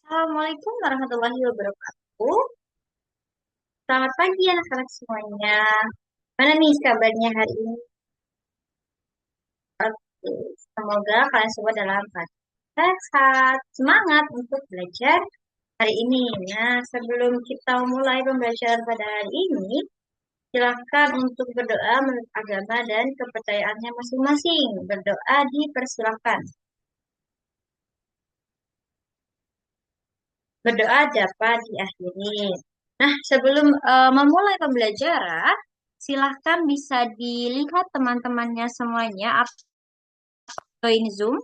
Assalamualaikum warahmatullahi wabarakatuh. Selamat pagi anak-anak semuanya. Mana nih kabarnya hari ini? Oke, semoga kalian semua dalam keadaan sehat, semangat untuk belajar hari ini. Nah, sebelum kita mulai pembelajaran pada hari ini, silakan untuk berdoa menurut agama dan kepercayaannya masing-masing. Berdoa dipersilakan. Berdoa dapat diakhiri. Nah, sebelum memulai pembelajaran, silahkan bisa dilihat teman-temannya semuanya join Zoom.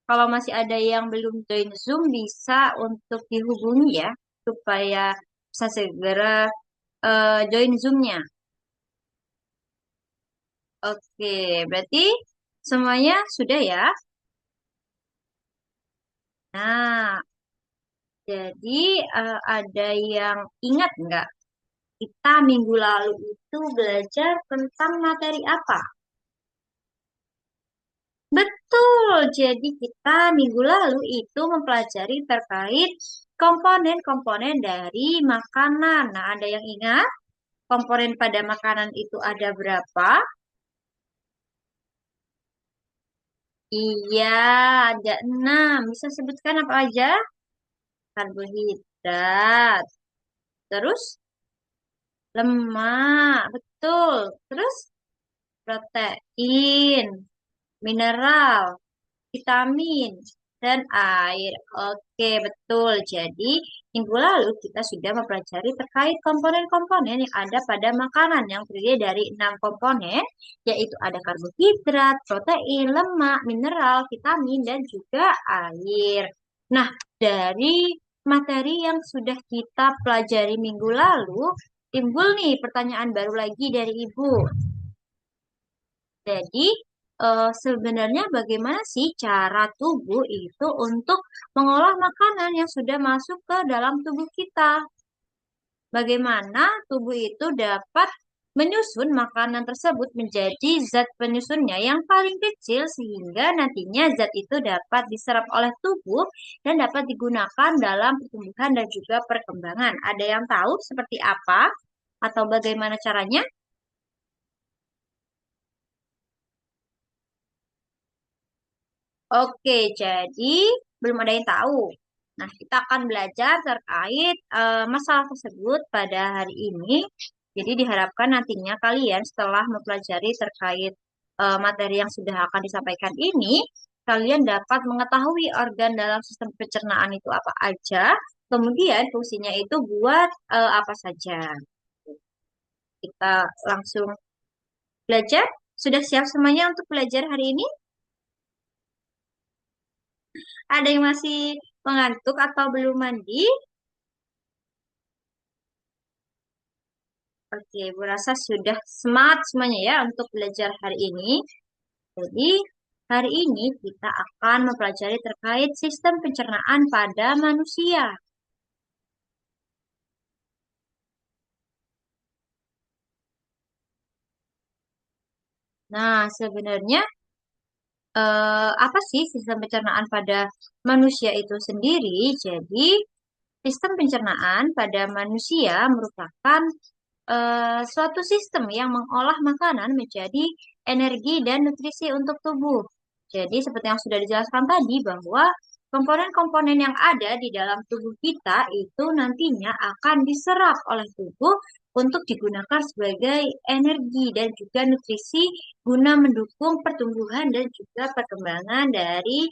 Kalau masih ada yang belum join Zoom, bisa untuk dihubungi ya, supaya bisa segera join Zoom-nya. Oke, berarti semuanya sudah ya. Nah, jadi ada yang ingat nggak? Kita minggu lalu itu belajar tentang materi apa? Betul, jadi kita minggu lalu itu mempelajari terkait komponen-komponen dari makanan. Nah, ada yang ingat komponen pada makanan itu ada berapa? Iya, ada 6. Bisa sebutkan apa aja? Karbohidrat, terus lemak, betul. Terus protein, mineral, vitamin, dan air. Oke, betul. Jadi, minggu lalu kita sudah mempelajari terkait komponen-komponen yang ada pada makanan yang terdiri dari 6 komponen, yaitu ada karbohidrat, protein, lemak, mineral, vitamin, dan juga air. Nah, dari materi yang sudah kita pelajari minggu lalu, timbul nih pertanyaan baru lagi dari Ibu. Jadi, sebenarnya bagaimana sih cara tubuh itu untuk mengolah makanan yang sudah masuk ke dalam tubuh kita? Bagaimana tubuh itu dapat menyusun makanan tersebut menjadi zat penyusunnya yang paling kecil sehingga nantinya zat itu dapat diserap oleh tubuh dan dapat digunakan dalam pertumbuhan dan juga perkembangan. Ada yang tahu seperti apa atau bagaimana caranya? Oke, jadi belum ada yang tahu. Nah, kita akan belajar terkait masalah tersebut pada hari ini. Jadi diharapkan nantinya kalian setelah mempelajari terkait materi yang sudah akan disampaikan ini, kalian dapat mengetahui organ dalam sistem pencernaan itu apa aja, kemudian fungsinya itu buat apa saja. Kita langsung belajar. Sudah siap semuanya untuk belajar hari ini? Ada yang masih mengantuk atau belum mandi? Oke, Bu rasa sudah semangat semuanya ya untuk belajar hari ini. Jadi, hari ini kita akan mempelajari terkait sistem pencernaan pada manusia. Nah, sebenarnya apa sih sistem pencernaan pada manusia itu sendiri? Jadi, sistem pencernaan pada manusia merupakan suatu sistem yang mengolah makanan menjadi energi dan nutrisi untuk tubuh. Jadi, seperti yang sudah dijelaskan tadi, bahwa komponen-komponen yang ada di dalam tubuh kita itu nantinya akan diserap oleh tubuh untuk digunakan sebagai energi dan juga nutrisi guna mendukung pertumbuhan dan juga perkembangan dari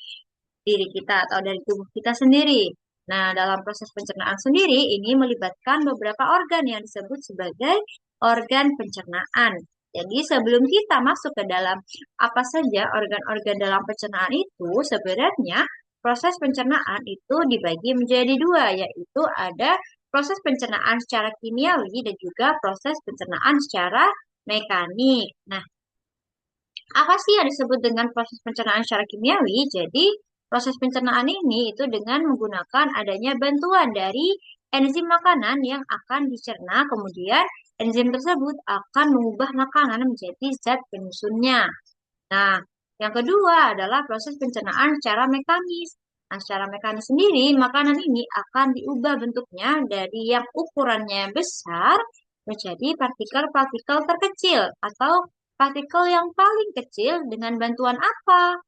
diri kita atau dari tubuh kita sendiri. Nah, dalam proses pencernaan sendiri ini melibatkan beberapa organ yang disebut sebagai organ pencernaan. Jadi sebelum kita masuk ke dalam apa saja organ-organ dalam pencernaan itu, sebenarnya proses pencernaan itu dibagi menjadi dua, yaitu ada proses pencernaan secara kimiawi dan juga proses pencernaan secara mekanik. Nah, apa sih yang disebut dengan proses pencernaan secara kimiawi? Jadi, proses pencernaan ini itu dengan menggunakan adanya bantuan dari enzim makanan yang akan dicerna, kemudian enzim tersebut akan mengubah makanan menjadi zat penyusunnya. Nah, yang kedua adalah proses pencernaan secara mekanis. Nah, secara mekanis sendiri, makanan ini akan diubah bentuknya dari yang ukurannya besar menjadi partikel-partikel terkecil atau partikel yang paling kecil dengan bantuan apa?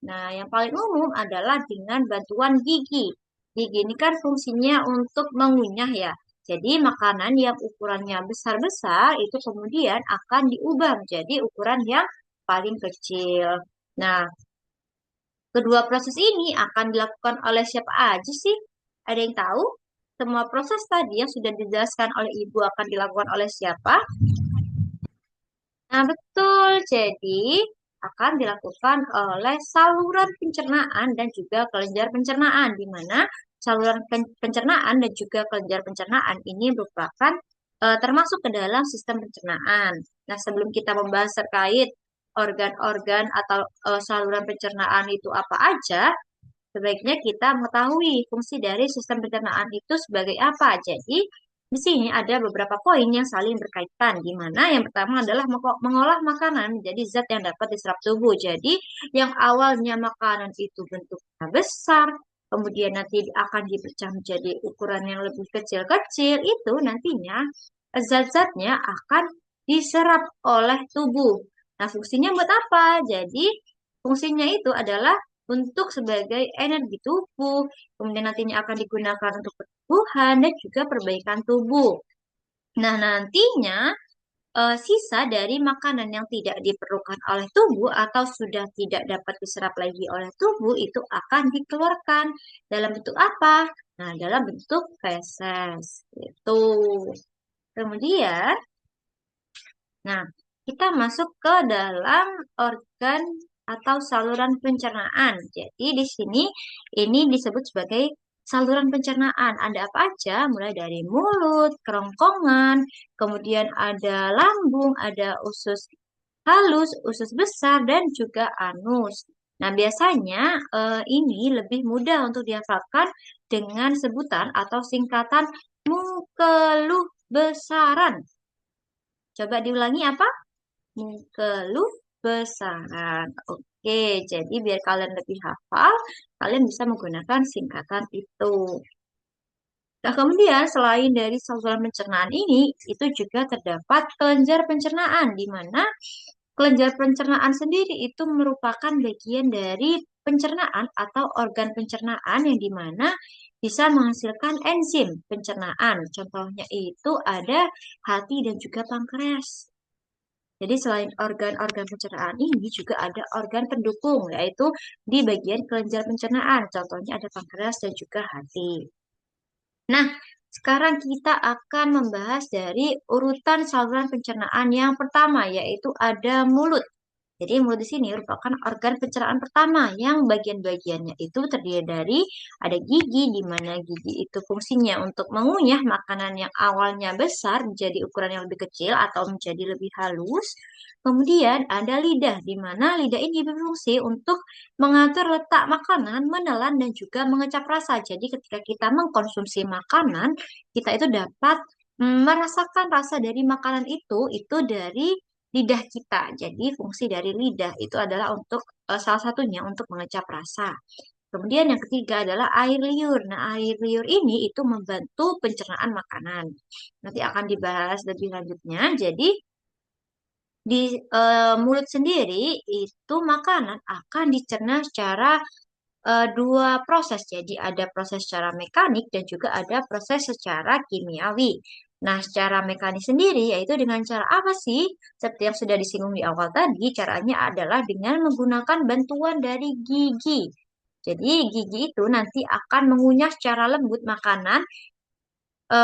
Nah, yang paling umum adalah dengan bantuan gigi. Gigi ini kan fungsinya untuk mengunyah ya. Jadi makanan yang ukurannya besar-besar itu kemudian akan diubah menjadi ukuran yang paling kecil. Nah, kedua proses ini akan dilakukan oleh siapa aja sih? Ada yang tahu? Semua proses tadi yang sudah dijelaskan oleh Ibu akan dilakukan oleh siapa? Nah, betul. Jadi, akan dilakukan oleh saluran pencernaan dan juga kelenjar pencernaan, di mana saluran pencernaan dan juga kelenjar pencernaan ini merupakan termasuk ke dalam sistem pencernaan. Nah, sebelum kita membahas terkait organ-organ atau saluran pencernaan itu apa aja, sebaiknya kita mengetahui fungsi dari sistem pencernaan itu sebagai apa. Jadi, di sini ada beberapa poin yang saling berkaitan, di mana yang pertama adalah mengolah makanan menjadi zat yang dapat diserap tubuh. Jadi, yang awalnya makanan itu bentuknya besar, kemudian nanti akan dipecah menjadi ukuran yang lebih kecil-kecil, itu nantinya zat-zatnya akan diserap oleh tubuh. Nah, fungsinya buat apa? Jadi, fungsinya itu adalah untuk sebagai energi tubuh, kemudian nantinya akan digunakan untuk pertumbuhan dan juga perbaikan tubuh. Nah, nantinya sisa dari makanan yang tidak diperlukan oleh tubuh atau sudah tidak dapat diserap lagi oleh tubuh itu akan dikeluarkan dalam bentuk apa? Nah, dalam bentuk feses. Itu. Kemudian, nah, kita masuk ke dalam organ atau saluran pencernaan. Jadi di sini ini disebut sebagai saluran pencernaan. Ada apa aja? Mulai dari mulut, kerongkongan, kemudian ada lambung, ada usus halus, usus besar, dan juga anus. Nah, biasanya ini lebih mudah untuk dihafalkan dengan sebutan atau singkatan mukeluh besaran. Coba diulangi apa? Keluh besaran. Oke, jadi biar kalian lebih hafal, kalian bisa menggunakan singkatan itu. Nah, kemudian selain dari saluran pencernaan ini, itu juga terdapat kelenjar pencernaan, di mana kelenjar pencernaan sendiri itu merupakan bagian dari pencernaan atau organ pencernaan yang dimana bisa menghasilkan enzim pencernaan. Contohnya itu ada hati dan juga pankreas. Jadi selain organ-organ pencernaan ini juga ada organ pendukung, yaitu di bagian kelenjar pencernaan. Contohnya ada pankreas dan juga hati. Nah, sekarang kita akan membahas dari urutan saluran pencernaan yang pertama, yaitu ada mulut. Jadi mulut di sini merupakan organ pencernaan pertama yang bagian-bagiannya itu terdiri dari ada gigi, di mana gigi itu fungsinya untuk mengunyah makanan yang awalnya besar menjadi ukuran yang lebih kecil atau menjadi lebih halus. Kemudian ada lidah, di mana lidah ini berfungsi untuk mengatur letak makanan, menelan, dan juga mengecap rasa. Jadi ketika kita mengkonsumsi makanan, kita itu dapat merasakan rasa dari makanan itu dari lidah kita. Jadi fungsi dari lidah itu adalah untuk salah satunya untuk mengecap rasa. Kemudian yang ketiga adalah air liur. Nah, air liur ini itu membantu pencernaan makanan. Nanti akan dibahas lebih lanjutnya. Jadi di mulut sendiri itu makanan akan dicerna secara dua proses. Jadi ada proses secara mekanik dan juga ada proses secara kimiawi. Nah, secara mekanis sendiri yaitu dengan cara apa sih? Seperti yang sudah disinggung di awal tadi, caranya adalah dengan menggunakan bantuan dari gigi. Jadi gigi itu nanti akan mengunyah secara lembut makanan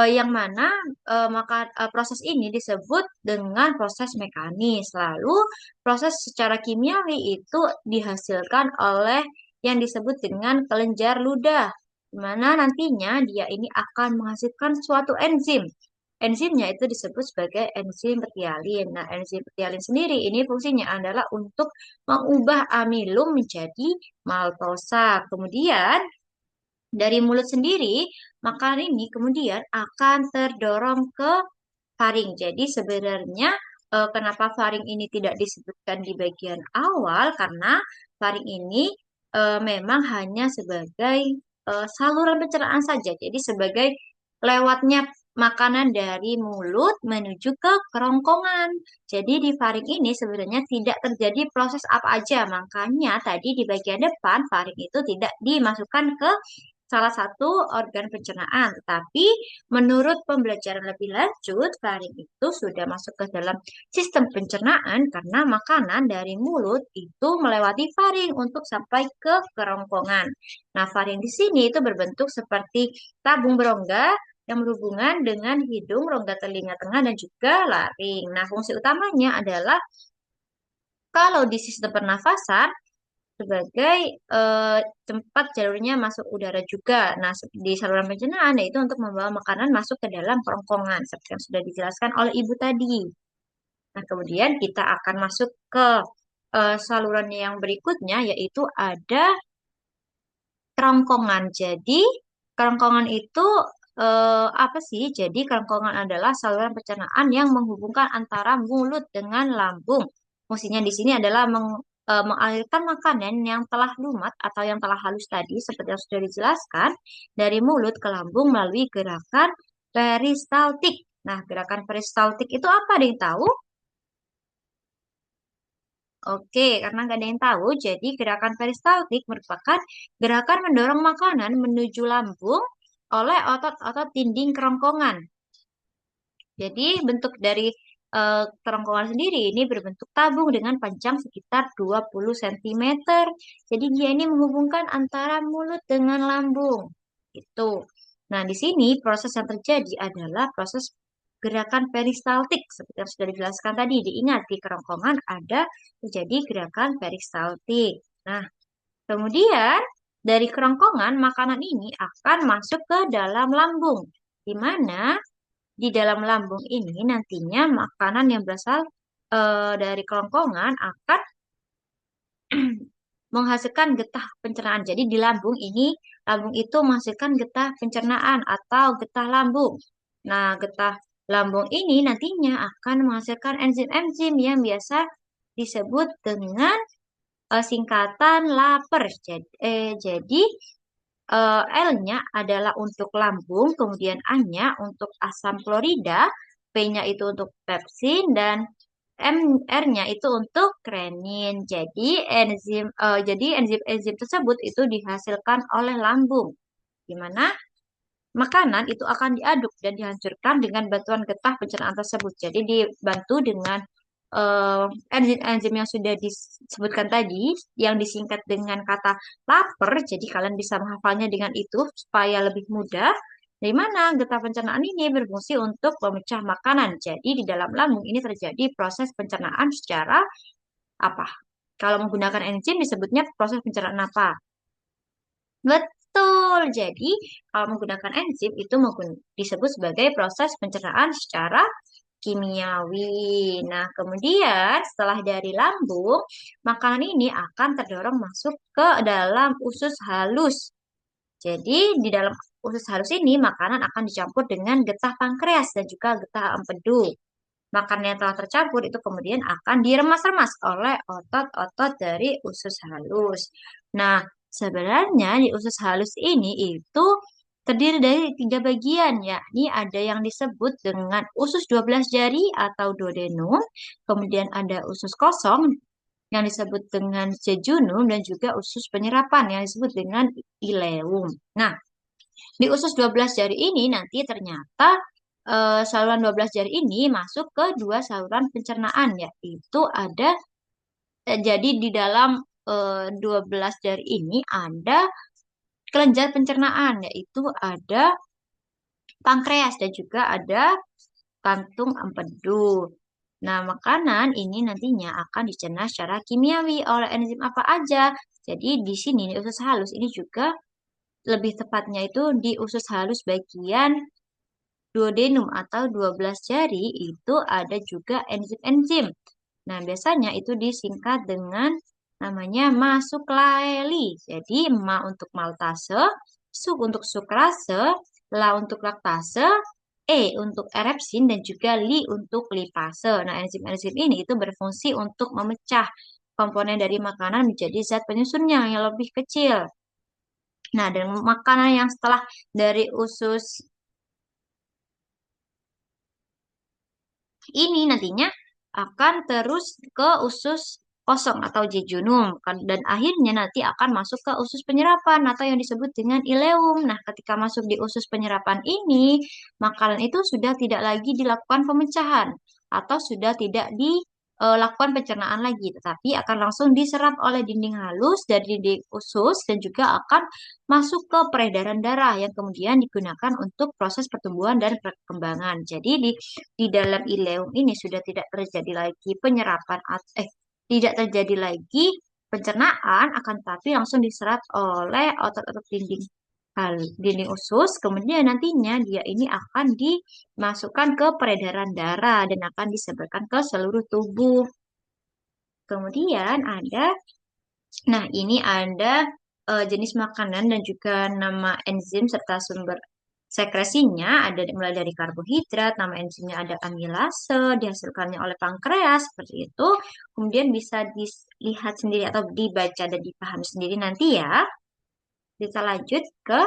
yang mana proses ini disebut dengan proses mekanis. Lalu proses secara kimiawi itu dihasilkan oleh yang disebut dengan kelenjar ludah, di mana nantinya dia ini akan menghasilkan suatu enzim. Enzimnya itu disebut sebagai enzim petialin. Nah, enzim petialin sendiri ini fungsinya adalah untuk mengubah amilum menjadi maltosa. Kemudian dari mulut sendiri, makanan ini kemudian akan terdorong ke faring. Jadi sebenarnya kenapa faring ini tidak disebutkan di bagian awal? Karena faring ini memang hanya sebagai saluran pencernaan saja. Jadi sebagai lewatnya makanan dari mulut menuju ke kerongkongan. Jadi di faring ini sebenarnya tidak terjadi proses apa aja. Makanya tadi di bagian depan faring itu tidak dimasukkan ke salah satu organ pencernaan. Tapi menurut pembelajaran lebih lanjut, faring itu sudah masuk ke dalam sistem pencernaan karena makanan dari mulut itu melewati faring untuk sampai ke kerongkongan. Nah, faring di sini itu berbentuk seperti tabung berongga yang berhubungan dengan hidung, rongga telinga tengah, dan juga laring. Nah, fungsi utamanya adalah kalau di sistem pernafasan sebagai eh, tempat jalurnya masuk udara juga. Nah, di saluran pencernaan yaitu untuk membawa makanan masuk ke dalam kerongkongan seperti yang sudah dijelaskan oleh Ibu tadi. Nah, kemudian kita akan masuk ke saluran yang berikutnya yaitu ada kerongkongan. Jadi, kerongkongan itu apa sih? Jadi, kerongkongan adalah saluran pencernaan yang menghubungkan antara mulut dengan lambung. Fungsinya di sini adalah mengalirkan makanan yang telah lumat atau yang telah halus tadi, seperti yang sudah dijelaskan, dari mulut ke lambung melalui gerakan peristaltik. Nah, gerakan peristaltik itu apa? Ada yang tahu? Oke, karena nggak ada yang tahu, jadi gerakan peristaltik merupakan gerakan mendorong makanan menuju lambung oleh otot-otot dinding kerongkongan. Jadi bentuk dari kerongkongan sendiri ini berbentuk tabung dengan panjang sekitar 20 cm. Jadi dia ini menghubungkan antara mulut dengan lambung. Itu. Nah, di sini proses yang terjadi adalah proses gerakan peristaltik seperti yang sudah dijelaskan tadi. Diingat di kerongkongan ada terjadi gerakan peristaltik. Nah, kemudian dari kerongkongan makanan ini akan masuk ke dalam lambung, di mana di dalam lambung ini nantinya makanan yang berasal dari kerongkongan akan menghasilkan getah pencernaan. Jadi di lambung ini, lambung itu menghasilkan getah pencernaan atau getah lambung. Nah, getah lambung ini nantinya akan menghasilkan enzim-enzim yang biasa disebut dengan singkatan LAPER. Jadi L-nya adalah untuk lambung, kemudian A-nya untuk asam klorida, P-nya itu untuk pepsin, dan R-nya itu untuk renin. Jadi enzim-enzim tersebut itu dihasilkan oleh lambung, di mana makanan itu akan diaduk dan dihancurkan dengan bantuan getah pencernaan tersebut. Jadi dibantu dengan eh, enzim-enzim yang sudah disebutkan tadi, yang disingkat dengan kata lapar. Jadi kalian bisa menghafalnya dengan itu supaya lebih mudah. Dari mana getah pencernaan ini berfungsi untuk memecah makanan. Jadi di dalam lambung ini terjadi proses pencernaan secara apa? Kalau menggunakan enzim disebutnya proses pencernaan apa? Betul. Jadi, kalau menggunakan enzim itu disebut sebagai proses pencernaan secara kimiawi. Nah, kemudian setelah dari lambung, makanan ini akan terdorong masuk ke dalam usus halus. Jadi, di dalam usus halus ini makanan akan dicampur dengan getah pankreas dan juga getah empedu. Makanan yang telah tercampur itu kemudian akan diremas-remas oleh otot-otot dari usus halus. Nah, sebenarnya di usus halus ini itu terdiri dari 3 bagian, yakni ada yang disebut dengan usus 12 jari atau duodenum, kemudian ada usus kosong yang disebut dengan jejunum, dan juga usus penyerapan yang disebut dengan ileum. Nah, di usus 12 jari ini nanti ternyata saluran 12 jari ini masuk ke dua saluran pencernaan, yaitu ada jadi di dalam 12 jari ini ada kelenjar pencernaan, yaitu ada pankreas dan juga ada kantung empedu. Nah, makanan ini nantinya akan dicerna secara kimiawi oleh enzim apa aja. Jadi di sini di usus halus ini juga lebih tepatnya itu di usus halus bagian duodenum atau 12 jari itu ada juga enzim-enzim. Nah, biasanya itu disingkat dengan namanya masuklaeli. Jadi, ma untuk maltase, su untuk sukrase, la untuk laktase, e untuk erepsin, dan juga li untuk lipase. Nah, enzim-enzim ini itu berfungsi untuk memecah komponen dari makanan menjadi zat penyusunnya yang lebih kecil. Nah, dan makanan yang setelah dari usus ini nantinya akan terus ke usus kosong atau jejunum dan akhirnya nanti akan masuk ke usus penyerapan atau yang disebut dengan ileum. Nah, ketika masuk di usus penyerapan ini, makanan itu sudah tidak lagi dilakukan pemecahan atau sudah tidak dilakukan pencernaan lagi, tetapi akan langsung diserap oleh dinding halus dari dinding usus dan juga akan masuk ke peredaran darah yang kemudian digunakan untuk proses pertumbuhan dan perkembangan. Jadi di dalam ileum ini sudah tidak terjadi lagi penyerapan tidak terjadi lagi pencernaan akan tetapi langsung diserap oleh otot-otot dinding usus kemudian nantinya dia ini akan dimasukkan ke peredaran darah dan akan disebarkan ke seluruh tubuh. Kemudian nah ini ada jenis makanan dan juga nama enzim serta sumber sekresinya ada mulai dari karbohidrat, nama enzimnya ada amilase, dihasilkannya oleh pankreas seperti itu. Kemudian bisa dilihat sendiri atau dibaca dan dipahami sendiri nanti ya. Kita lanjut ke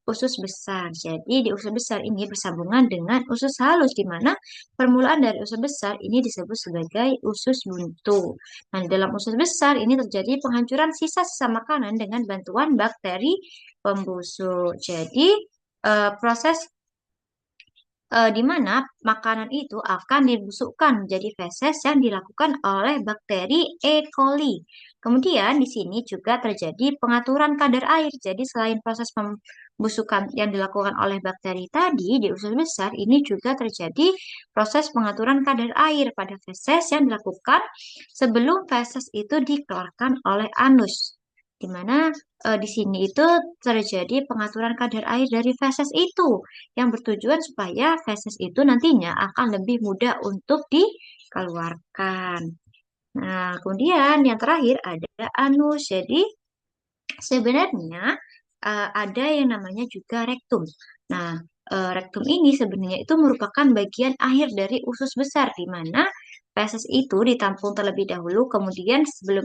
usus besar. Jadi di usus besar ini bersambungan dengan usus halus di mana permulaan dari usus besar ini disebut sebagai usus buntu. Nah, di dalam usus besar ini terjadi penghancuran sisa-sisa makanan dengan bantuan bakteri pembusuk. Jadi proses di mana makanan itu akan dibusukkan menjadi feses yang dilakukan oleh bakteri E. coli. Kemudian di sini juga terjadi pengaturan kadar air. Jadi selain proses pembusukan yang dilakukan oleh bakteri tadi di usus besar, ini juga terjadi proses pengaturan kadar air pada feses yang dilakukan sebelum feses itu dikeluarkan oleh anus. Di mana di sini itu terjadi pengaturan kadar air dari feses itu yang bertujuan supaya feses itu nantinya akan lebih mudah untuk dikeluarkan. Nah, kemudian yang terakhir ada anus. Jadi, sebenarnya ada yang namanya juga rektum. Nah, rektum ini sebenarnya itu merupakan bagian akhir dari usus besar, di mana feses itu ditampung terlebih dahulu, kemudian sebelum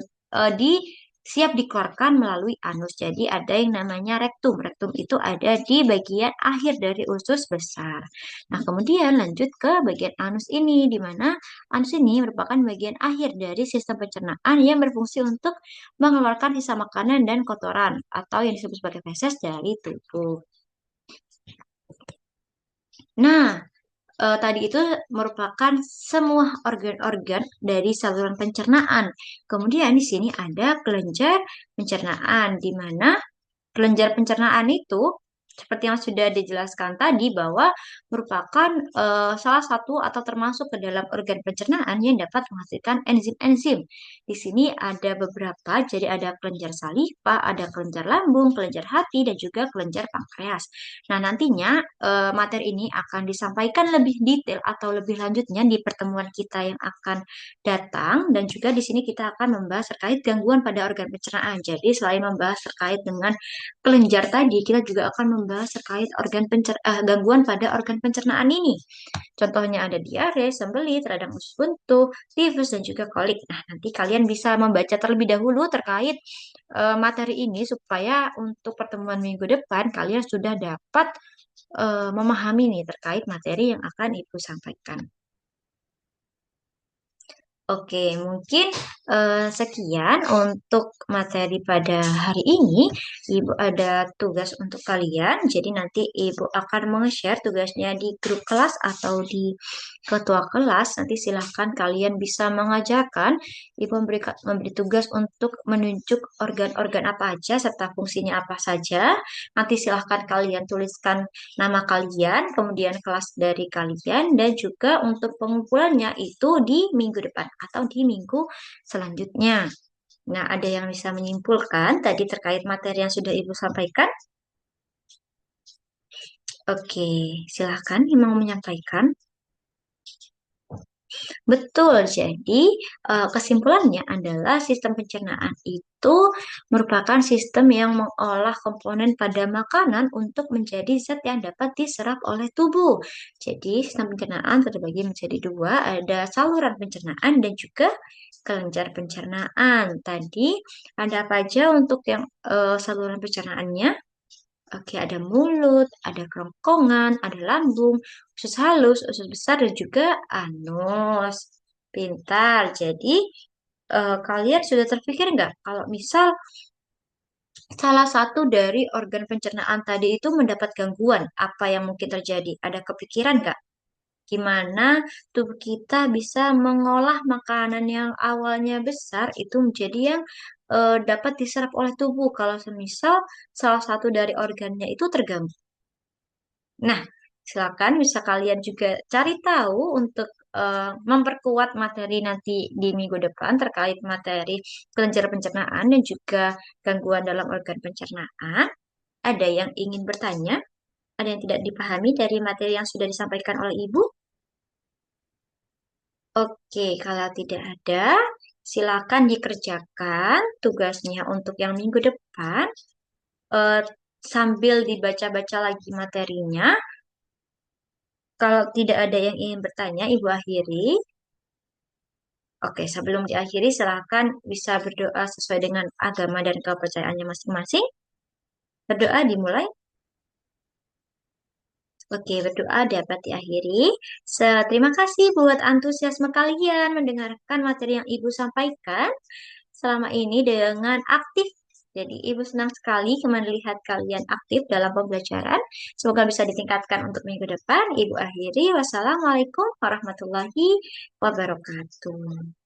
di siap dikeluarkan melalui anus. Jadi ada yang namanya rektum. Rektum itu ada di bagian akhir dari usus besar. Nah, kemudian lanjut ke bagian anus ini, di mana anus ini merupakan bagian akhir dari sistem pencernaan yang berfungsi untuk mengeluarkan sisa makanan dan kotoran atau yang disebut sebagai feses dari tubuh. Nah, tadi itu merupakan semua organ-organ dari saluran pencernaan. Kemudian di sini ada kelenjar pencernaan, di mana kelenjar pencernaan itu seperti yang sudah dijelaskan tadi bahwa merupakan salah satu atau termasuk ke dalam organ pencernaan yang dapat menghasilkan enzim-enzim. Di sini ada beberapa, jadi ada kelenjar saliva, ada kelenjar lambung, kelenjar hati, dan juga kelenjar pankreas. Nah, nantinya materi ini akan disampaikan lebih detail atau lebih lanjutnya di pertemuan kita yang akan datang dan juga di sini kita akan membahas terkait gangguan pada organ pencernaan. Jadi selain membahas terkait dengan kelenjar tadi, kita juga akan membahas terkait gangguan pada organ pencernaan ini. Contohnya ada diare, sembelit, radang usus buntu, tifus, dan juga kolik. Nah, nanti kalian bisa membaca terlebih dahulu terkait materi ini supaya untuk pertemuan minggu depan kalian sudah dapat memahami nih terkait materi yang akan Ibu sampaikan. Oke, mungkin sekian untuk materi pada hari ini. Ibu ada tugas untuk kalian. Jadi nanti Ibu akan meng-share tugasnya di grup kelas atau di ketua kelas. Nanti silahkan kalian bisa mengajarkan. Ibu memberi tugas untuk menunjuk organ-organ apa aja serta fungsinya apa saja. Nanti silahkan kalian tuliskan nama kalian, kemudian kelas dari kalian, dan juga untuk pengumpulannya itu di minggu depan atau di minggu selanjutnya. Nah, ada yang bisa menyimpulkan tadi terkait materi yang sudah Ibu sampaikan? Oke, silahkan yang mau menyampaikan. Betul, jadi kesimpulannya adalah sistem pencernaan itu merupakan sistem yang mengolah komponen pada makanan untuk menjadi zat yang dapat diserap oleh tubuh. Jadi, sistem pencernaan terbagi menjadi dua, ada saluran pencernaan dan juga kelenjar pencernaan. Tadi ada apa aja untuk yang saluran pencernaannya? Oke, ada mulut, ada kerongkongan, ada lambung, usus halus, usus besar, dan juga anus. Pintar. Jadi, kalian sudah terpikir nggak kalau misal salah satu dari organ pencernaan tadi itu mendapat gangguan, apa yang mungkin terjadi? Ada kepikiran nggak? Gimana tubuh kita bisa mengolah makanan yang awalnya besar itu menjadi yang dapat diserap oleh tubuh kalau semisal salah satu dari organnya itu terganggu. Nah, silakan bisa kalian juga cari tahu untuk memperkuat materi nanti di minggu depan terkait materi kelenjar pencernaan dan juga gangguan dalam organ pencernaan. Ada yang ingin bertanya? Ada yang tidak dipahami dari materi yang sudah disampaikan oleh Ibu? Oke, kalau tidak ada, silakan dikerjakan tugasnya untuk yang minggu depan. eh, Sambil dibaca-baca lagi materinya. Kalau tidak ada yang ingin bertanya, Ibu akhiri. Oke, sebelum diakhiri, silakan bisa berdoa sesuai dengan agama dan kepercayaannya masing-masing. Berdoa dimulai. Oke, berdoa dapat diakhiri. Terima kasih buat antusiasme kalian mendengarkan materi yang Ibu sampaikan selama ini dengan aktif. Jadi, Ibu senang sekali melihat kalian aktif dalam pembelajaran. Semoga bisa ditingkatkan untuk minggu depan. Ibu akhiri. Wassalamualaikum warahmatullahi wabarakatuh.